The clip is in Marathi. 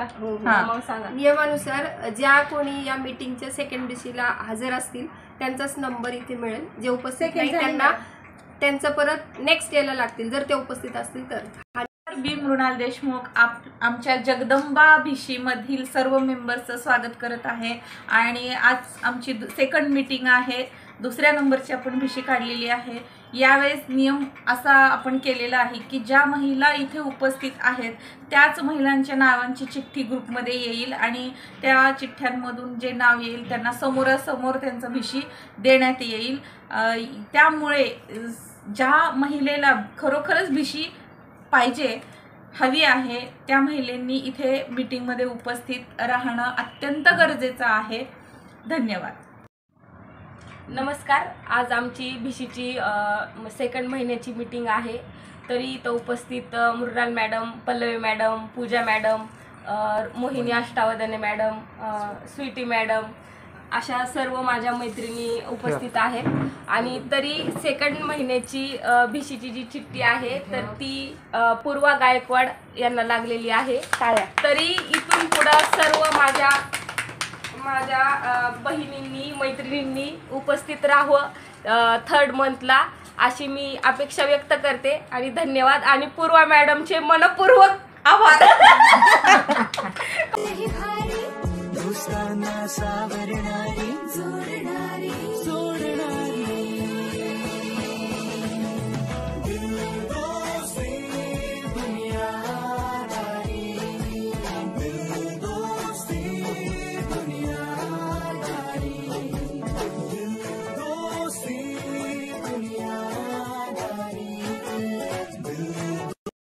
का? मग सांगा. नियमानुसार ज्या कोणी या मीटिंगच्या सेकंड दिवशीला हजर असतील त्यांचाच नंबर इथे मिळेल. जे उपस्थित नाही त्यांना त्यांचं परत नेक्स्ट डेला लागतील जर ते उपस्थित असतील तर. बी मृणाल देशमुख आमच्या जगदंबा भिशी मधील सर्व मेंबर्सचं स्वागत करत आहे. आणि आज आमची सेकंड मीटिंग आहे. दुसऱ्या नंबरची आपण भिशी काढलेली आहे. यावेळेस नियम असा आपण केलेला आहे की ज्या महिला इथे उपस्थित आहेत त्याच महिलांच्या नावांची चिठ्ठी ग्रुपमध्ये येईल आणि त्या चिठ्ठ्यांमधून जे नाव येईल त्यांना समोरासमोर त्यांचं भिशी देण्यात येईल. त्यामुळे ज्या महिलेला खरोखरच भिशी पाहिजे हवी आहे त्या महिलांनी इथे मीटिंगमध्ये उपस्थित राहणं अत्यंत गरजेचं आहे. धन्यवाद. नमस्कार. आज आमची भिशीची सेकंड महिन्याची मीटिंग आहे. तरी इथं उपस्थित मृणाल मॅडम, पल्लवी मॅडम, पूजा मॅडम, मोहिनी अष्टावदने मॅडम, स्वीटी मॅडम अशा सर्व माझ्या मैत्रिणी उपस्थित आहेत. आणि तरी सेकंड महिन्याची भिशीची जी चिठ्ठी आहे तर ती पूर्वा गायकवाड यांना लागलेली आहे. टाळ्या. तरी इथून पुढं सर्व माझ्या बहिणींनी मैत्रिणींनी उपस्थित राहावं थर्ड मंथला अशी मी अपेक्षा व्यक्त करते. आणि धन्यवाद. आणि पूर्वा मॅडमचे मनपूर्वक आभार. दोस्तांना सावरणारी जोडणारी